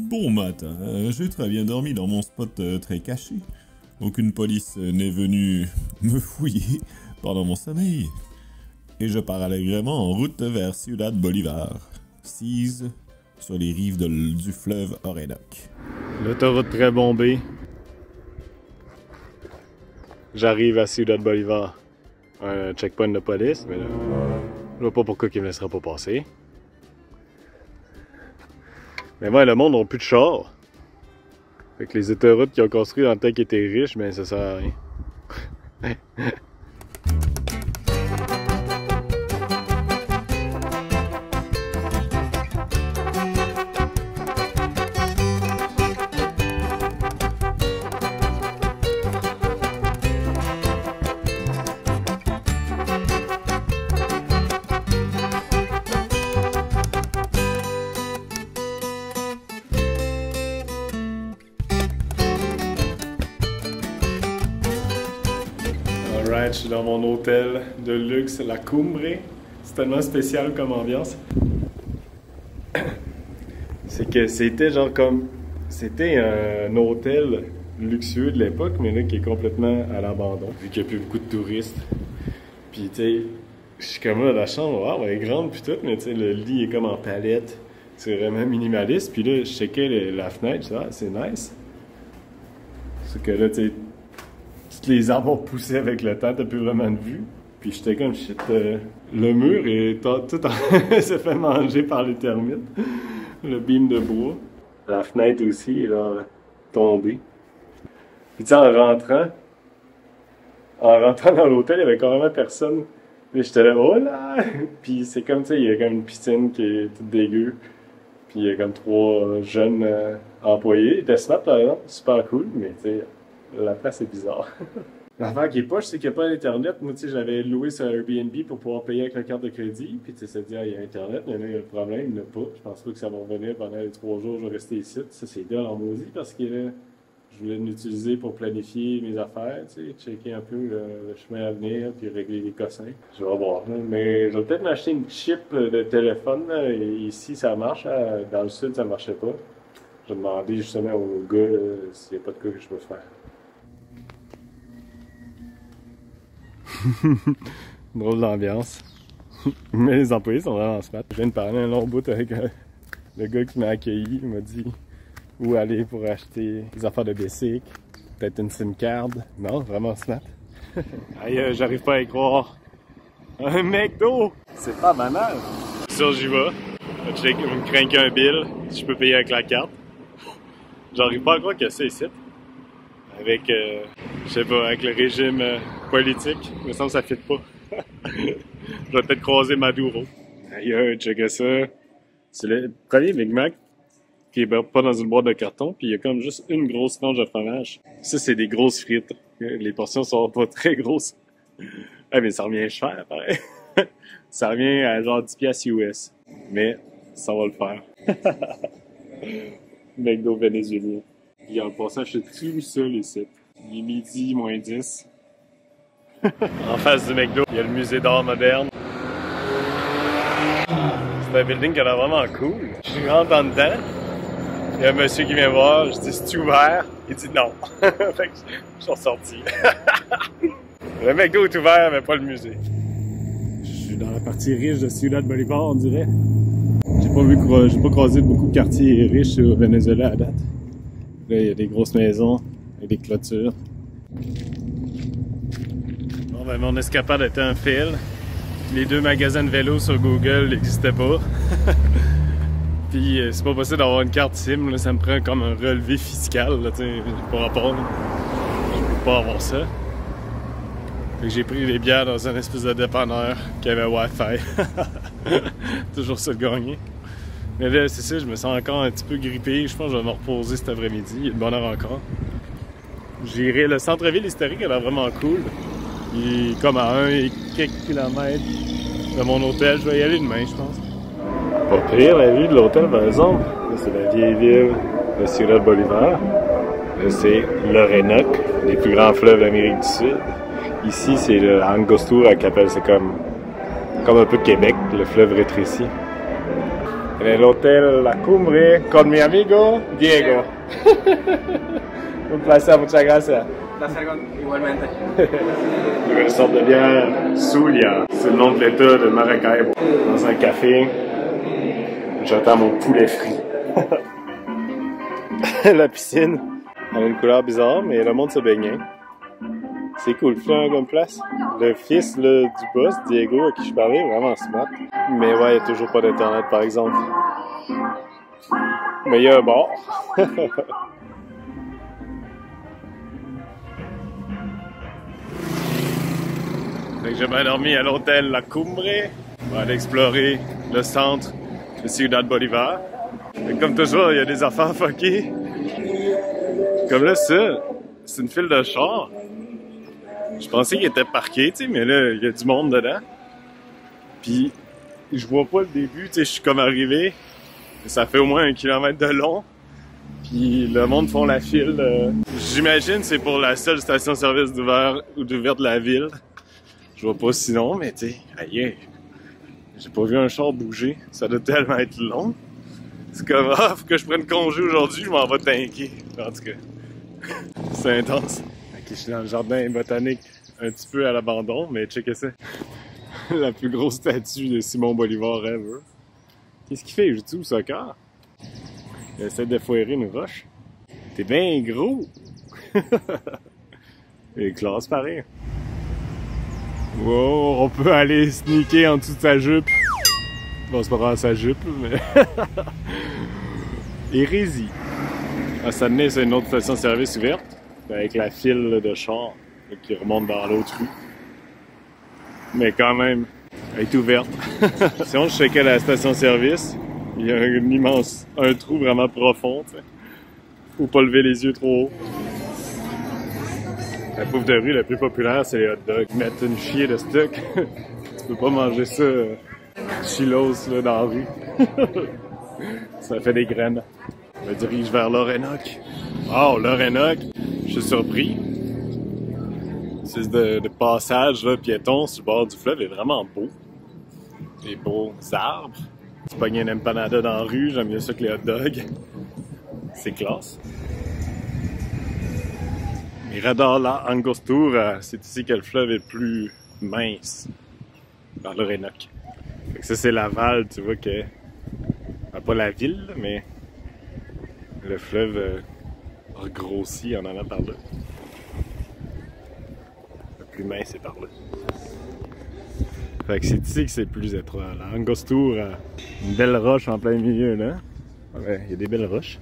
Bon matin, j'ai très bien dormi dans mon spot très caché. Aucune police n'est venue me fouiller pendant mon sommeil. Et je pars allègrement en route vers Ciudad Bolívar, sise sur les rives du fleuve Orénoque. L'autoroute très bombée. J'arrive à Ciudad Bolívar. Un checkpoint de police, mais là, je vois pas pourquoi il me laissera pas passer. Mais ouais, le monde n'a plus de chars. Fait que les autoroutes qu'ils ont construites dans le temps qu'ils étaient riches, mais ça sert à rien. Alright, je suis dans mon hôtel de luxe, la Cumbre. C'est tellement spécial comme ambiance. C'est que c'était genre comme... C'était un hôtel luxueux de l'époque, mais là qui est complètement à l'abandon, vu qu'il n'y a plus beaucoup de touristes. Puis tu sais, je suis comme là, la chambre, wow, elle est grande puis tout, mais tu sais, le lit est comme en palette. C'est vraiment minimaliste. Puis là, je checkais la fenêtre, je disais, ah, c'est nice. C'est que là, tu sais, toutes les arbres ont poussé avec le temps, t'as plus vraiment de vue. Puis j'étais comme, shit, le mur est tout se fait manger par les termites. Le beam de bois. La fenêtre aussi est là, tombée. Puis tu sais, en rentrant dans l'hôtel, il y avait carrément personne. Puis j'étais là, oh là! Puis c'est comme, tu sais, il y a comme une piscine qui est toute dégueu. Puis il y a comme 3 jeunes employés. Ils étaient smart, par exemple, super cool, mais tu sais, la place est bizarre. L'affaire qui est poche, c'est qu'il n'y a pas d'internet. Moi, tu sais, j'avais loué sur Airbnb pour pouvoir payer avec la carte de crédit. Puis tu sais, ça dit, ah, il y a internet, mais là, il y a le problème, il n'y en a pas. Je pense pas que ça va revenir pendant les 3 jours, je vais rester ici. Ça, c'est dole en maudit parce que je voulais l'utiliser pour planifier mes affaires, tu sais, checker un peu le chemin à venir, puis régler les cossins. Je vais voir. Mais je vais peut-être m'acheter une chip de téléphone. Là, et ici, ça marche. Dans le sud, ça ne marchait pas. Je vais demander justement au gars s'il n'y a pas de cas que je peux faire. Drôle d'ambiance. Mais les employés sont vraiment smart. Je viens de parler un long bout avec le gars qui m'a accueilli. Il m'a dit où aller pour acheter des affaires de bicycle, peut-être une SIM card. Non, vraiment smart. Aïe, j'arrive pas à y croire. Un McDo! C'est pas banal. Sûr, j'y vais. Je vais me craquer un bill si je peux payer avec la carte. J'arrive pas à croire que c'est ici. Avec, je sais pas, avec le régime politique, il me semble que ça fit pas. Je vais peut-être croiser Maduro. Aïe, check ça. C'est le premier Big Mac qui est pas dans une boîte de carton, puis il y a comme juste une grosse tranche de fromage. Ça, c'est des grosses frites. Les portions sont pas très grosses. Ah, mais ça revient cher, pareil. Ça revient à genre 10 piastres US. Mais ça va le faire. McDo vénézuélien. Il y a un passage tout seul ici. Il est midi, moins 10. En face du McDo, il y a le musée d'art moderne. C'est un building qui a l'air vraiment cool. Je rentre en dedans. Il y a un monsieur qui vient voir. Je dis, c'est-tu ouvert? Il dit non. Fait que je suis ressorti. Le McDo est ouvert, mais pas le musée. Je suis dans la partie riche de Ciudad Bolívar, on dirait. J'ai pas croisé beaucoup de quartiers riches au Venezuela à date. Là, il y a des grosses maisons avec des clôtures. Bon, ben, mon escapade était un fail. Les 2 magasins de vélo sur Google n'existaient pas. Puis, c'est pas possible d'avoir une carte SIM, là, ça me prend comme un relevé fiscal, là, tu sais, par rapport. Je peux pas avoir ça. Fait que j'ai pris des bières dans un espèce de dépanneur qui avait Wi-Fi. Toujours ça de gagner. Mais là, c'est ça, je me sens encore un petit peu grippé. Je pense que je vais me reposer cet après-midi. Il y a de bonne heure encore. J'irai. Le centre-ville historique, elle a vraiment cool. Il est comme à 1 et quelques kilomètres de mon hôtel. Je vais y aller demain, je pense. Pas pire la vue de l'hôtel, par exemple. Là, c'est la vieille ville de Ciudad Bolívar. Là, c'est l'Orénoque, les plus grands fleuves d'Amérique du Sud. Ici, c'est le Angostura qui appelle. C'est comme un peu Québec, le fleuve rétréci. En el hotel La Cumbre con mi amigo Diego. Un placer, muchas gracias. Placer igualmente. Une sorte de bière Zulia, c'est le nom de l'état de Maracaibo. Dans un café, j'attends mon poulet frit. La piscine a une couleur bizarre, mais le monde se baignait. C'est cool, finalement, comme place. Le fils là, du boss, Diego, à qui je parlais, est vraiment smart. Mais ouais, il n'y a toujours pas d'internet, par exemple. Mais il y a un bar. Fait que j'ai bien dormi à l'hôtel La Cumbre. On va aller explorer le centre de Ciudad Bolivar. Et comme toujours, il y a des affaires fuckées. Comme là, ça, c'est une file de chars. Je pensais qu'il était parqué, tu sais, mais là, il y a du monde dedans. Puis, je vois pas le début, tu sais, je suis comme arrivé. Ça fait au moins 1 kilomètre de long. Puis, le monde font la file. J'imagine c'est pour la seule station-service d'ouverte de la ville. Je vois pas sinon, mais tu sais, aïe, j'ai pas vu un char bouger. Ça doit tellement être long. C'est comme, ah, faut que je prenne congé aujourd'hui, je m'en vais tanker. En tout cas, c'est intense. Je suis dans le jardin botanique un petit peu à l'abandon, mais checkez ça. La plus grosse statue de Simon Bolivar ever. Qu'est-ce qu'il fait? Il joue-tu au soccer? Il essaie de foirer une roche. T'es bien gros! Et classe pareil. Wow, on peut aller sneaker en dessous de sa jupe. Bon, c'est pas vraiment sa jupe, mais... Hérésie. À Saguenay, c'est une autre station-service ouverte. Avec la file là, de chars là, qui remonte dans l'autre rue. Mais quand même, elle est ouverte. Si on checkait la station-service, il y a un trou vraiment profond. T'sais. Faut pas lever les yeux trop haut. La bouffe de rue la plus populaire, c'est les hot dogs. Mettre une chier de stock. Tu peux pas manger ça chilos là, dans la rue. Ça fait des graines. On me dirige vers l'Orénoque. Oh, l'Orénoque! Je suis surpris. C'est de passage là, piéton sur le bord du fleuve est vraiment beau. Des beaux arbres. Tu pognes une empanada dans la rue, j'aime mieux ça que les hot dogs. C'est classe. Mirador la Angostura, c'est ici que le fleuve est plus mince. Dans l'Orénoque. Ça c'est Laval, tu vois que... pas la ville, mais... Le fleuve grossi en allant par là. Le plus mince c'est par là. Fait que c'est ici que c'est plus étroit. La Angostura, une belle roche en plein milieu là. Ouais, il y a des belles roches.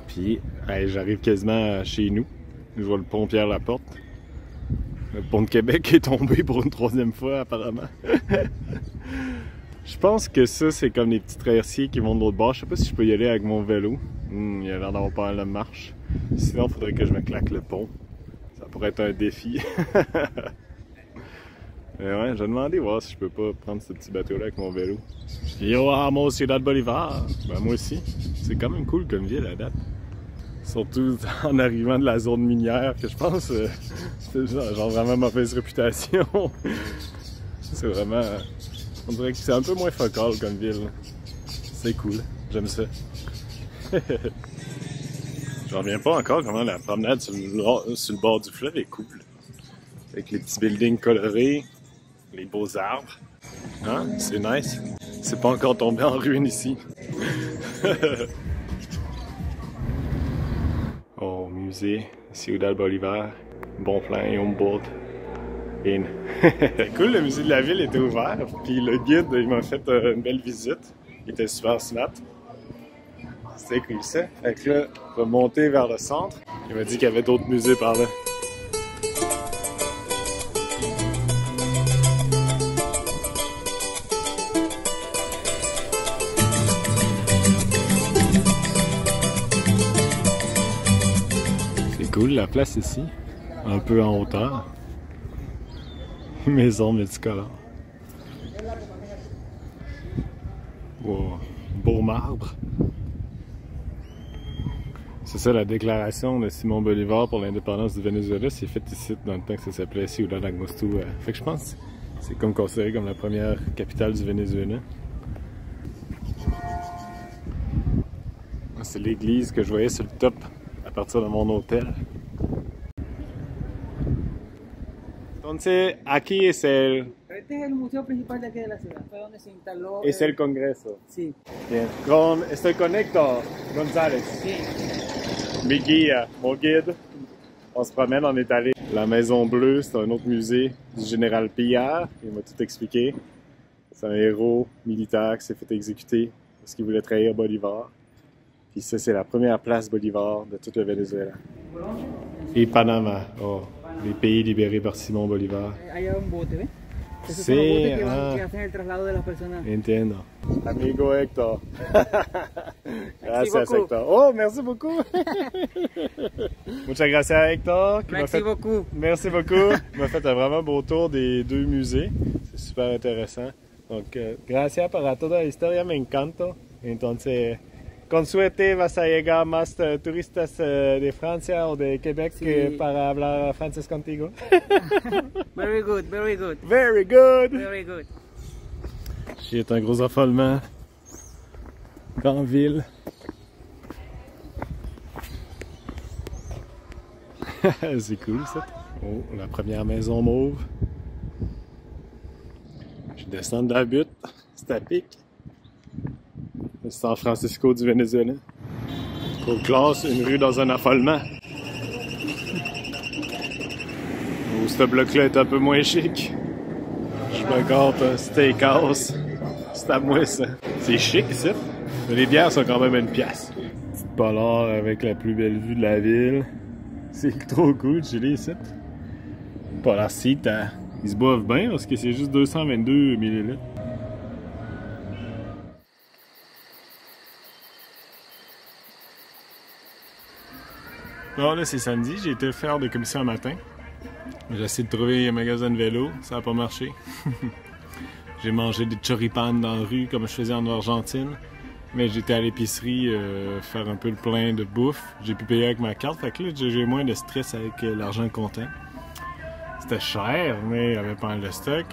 Puis, hey, j'arrive quasiment chez nous. Je vois le pont Pierre-Laporte. Le pont de Québec est tombé pour une 3e fois apparemment. Je pense que ça, c'est comme les petits traversiers qui vont de l'autre bord. Je sais pas si je peux y aller avec mon vélo. Il y a l'air d'avoir pas mal de marche. Sinon, il faudrait que je me claque le pont. Ça pourrait être un défi. Mais ouais, j'ai demandé voir si je peux pas prendre ce petit bateau-là avec mon vélo. Yo, moi aussi, Ciudad Bolivar. Ben, moi aussi. C'est quand même cool comme ville à date. Surtout en arrivant de la zone minière, que je pense c'est genre vraiment mauvaise réputation. C'est vraiment... On dirait que c'est un peu moins focal comme ville. C'est cool. J'aime ça. Je reviens pas encore comment la promenade sur le bord du fleuve est cool. Avec les petits buildings colorés, les beaux arbres. Hein? C'est nice. C'est pas encore tombé en ruine ici. Au musée Ciudad Bolivar, Bonpland et Humboldt. C'est cool, le musée de la ville était ouvert, puis le guide il m'a fait une belle visite, il était super smart. C'était cool ça. Fait que là, on va monter vers le centre. Il m'a dit qu'il y avait d'autres musées par là. C'est cool la place ici, un peu en hauteur. Maison multicolore. Wow. Beau marbre. C'est ça la déclaration de Simon Bolivar pour l'indépendance du Venezuela. C'est fait ici dans le temps que ça s'appelait Ciudad Angostura. Fait que je pense C'est comme considéré comme la première capitale du Venezuela. C'est l'église que je voyais sur le top à partir de mon hôtel. Entonces, aquí es el... Este es el museo principal de aquí de la ciudad. Fue donde se instaló. Es el Congreso. Sí. Bien. Estoy con Héctor González. Sí. Mi guide, mon guide. On se promène, on est allé. La Maison Bleue, c'est un autre musée du général Pillard. Il m'a tout expliqué. C'est un héros militaire qui s'est fait exécuter parce qu'il voulait trahir Bolivar. Puis ça, c'est la première place Bolivar de tout le Venezuela. Et Panama, oh, les pays libérés par Simón Bolívar. Hay un bote, ¿ves? Esos Sí, son los botes que hacen el traslado de las personas. Entiendo. Amigo Héctor. Gracias, beaucoup. Héctor. Oh, merci beaucoup. Muchas gracias, Héctor. Merci beaucoup. Merci beaucoup. Il m'a fait un vraiment beau tour des deux musées. C'est super intéressant. Donc, gracias para toda la historia. Me encanta. Entonces, con suerte vas a llegar más turistas de Francia o de Québec Sí. para hablar francés contigo. Very good, very good. Very good. Very good. J'ai un gros affolement. Grande ville. C'est cool ça. Oh, la première maison mauve. Je descends de la butte. C'est à pic. C'est San Francisco du Venezuela. Trop classe, une rue dans un affolement. Oh, ce bloc-là est un peu moins chic. Je me gâte un steakhouse. C'est à moi ça. C'est chic ici. Mais les bières sont quand même une pièce. Petite polar avec la plus belle vue de la ville. C'est trop cool de chiller ici. Polar Seat, ils se boivent bien parce que c'est juste 222 ml. Bon, là c'est samedi, j'ai été faire des commissions un matin. J'ai essayé de trouver un magasin de vélo, ça n'a pas marché. J'ai mangé des choripanes dans la rue comme je faisais en Argentine. Mais j'étais à l'épicerie faire un peu le plein de bouffe. J'ai pu payer avec ma carte, fait que là j'ai moins de stress avec l'argent comptant. C'était cher, mais il y avait pas mal de stock.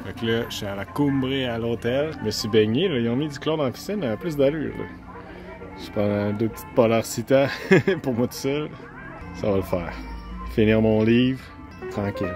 Fait que là, je suis à la Cumbre à l'hôtel. Je me suis baigné, là. Ils ont mis du chlore dans la piscine, elle a plus d'allure. Je prends 2 petites Polar Cita pour moi tout seul. Ça va le faire. Finir mon livre, tranquille.